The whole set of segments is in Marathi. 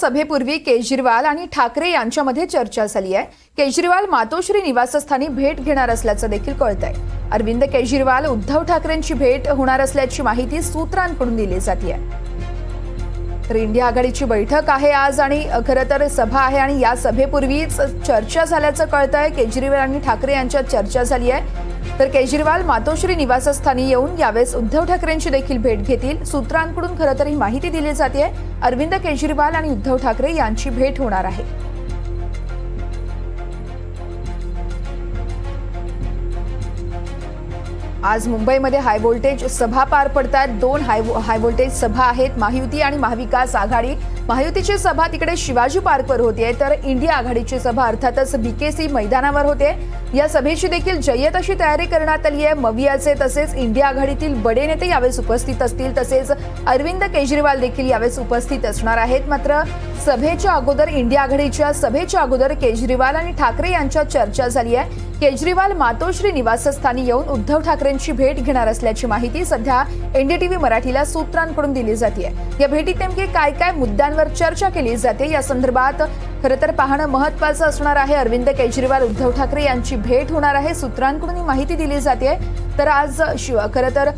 सभेपूर्वी केजरीवाल आणि ठाकरे यांच्यामध्ये चर्चा झाली आहे। केजरीवाल मातोश्री निवासस्थानी भेट घेणार असल्याचं देखील कळतंय। अरविंद केजरीवाल उद्धव ठाकरेंची भेट होणार असल्याची माहिती सूत्रांकडून दिली जाते। तर इंडिया आघाडीची बैठक आहे आज आणि खरं तर सभा आहे आणि या सभेपूर्वीच चर्चा झाल्याचं कळतंय। केजरीवाल आणि ठाकरे यांच्यात चर्चा झाली आहे। तर केजरीवाल मातोश्री निवासस्थानी येऊन यावेळेस उद्धव ठाकरेंची देखील भेट घेतील। सूत्रांकडून खरं तर ही माहिती दिली जाते। अरविंद केजरीवाल आणि उद्धव ठाकरे यांची भेट होणार आहे। आज मुंबईमध्ये हाय व्होल्टेज सभा पार पडतात। दोन हाय व्होल्टेज सभा आहेत, महायुती आणि महाविकास आघाडी। महायुतीची सभा तिकडे शिवाजी पार्कवर होते, तर इंडिया आघाडीची सभा अर्थातच बीकेसी मैदानावर होते। या सभेची देखील जय्यत अशी तयारी करण्यात आली आहे। मवियाचे तसेच इंडिया आघाडीतील बडे नेते यावेळेस उपस्थित असतील, तसेच अरविंद केजरीवाल देखील यावेळेस उपस्थित असणार आहेत। मात्र सभेच्या अगोदर इंडिया आघाडीच्या सभेच्या अगोदर केजरीवाल आणि ठाकरे यांच्यात चर्चा झाली आहे। केजरीवाल मातोश्री निवासस्थानी येऊन उद्धव ठाकरेंची भेट घेणार असल्याची माहिती सध्या एनडीटीव्ही मराठीला सूत्रांकडून दिली जाते। या भेटीत नेमके काय काय मुद्द्यांवर चर्चा केली जाते या संदर्भात खरं तर पाहणं महत्त्वाचं असणार आहे। अरविंद केजरीवाल उद्धव ठाकरे यांची भेट होणार आहे, सूत्रांकडून ही माहिती दिली जाते। तर आज खरं तर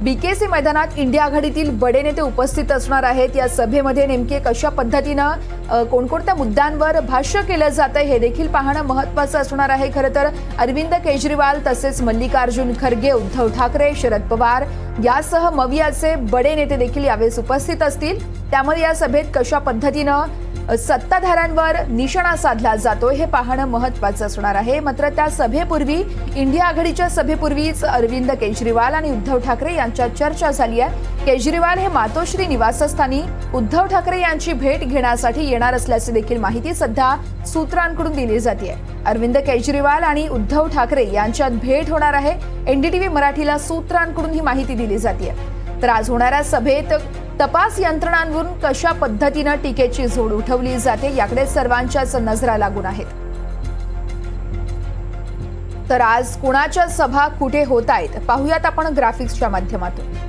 बीकेसी मैदानात इंडिया आघाडीतील बडे नेते उपस्थित असणार आहेत। या सभेमध्ये नेमके कशा पद्धतीनं कोणकोणत्या मुद्द्यांवर भाष्य केलं जातंय हे देखील पाहणं महत्त्वाचं असणार आहे। खरं तर अरविंद केजरीवाल तसेच मल्लिकार्जुन खरगे, उद्धव ठाकरे, शरद पवार यासह मवियाचे बडे नेते देखील यावेळेस उपस्थित असतील। त्यामुळे या सभेत कशा पद्धतीनं सत्ताधाऱ्यांवर निशाणा साधला जातो हे पाहणं महत्त्वाचं असणार आहे। मात्र त्या सभेपूर्वी इंडिया आघाडीच्या सभेपूर्वीच अरविंद केजरीवाल आणि उद्धव ठाकरे यांच्यात चर्चा झाली आहे। केजरीवाल हे मातोश्री निवासस्थानी उद्धव ठाकरे यांची भेट घेण्यासाठी येणार असल्याची देखील माहिती सध्या सूत्रांकडून दिली जाते। अरविंद केजरीवाल आणि उद्धव ठाकरे यांच्यात भेट होणार आहे। एनडीटीव्ही मराठीला सूत्रांकडून ही माहिती दिली जाते। तर आज होणाऱ्या सभेत तपास यंत्रणांवरून कशा पद्धतीनं टीकेची झोड उठवली जाते याकडे सर्वांच्याच नजरा लागून आहेत। तर आज कुणाच्या सभा कुठे होत आहेत पाहूयात आपण ग्राफिक्सच्या माध्यमातून।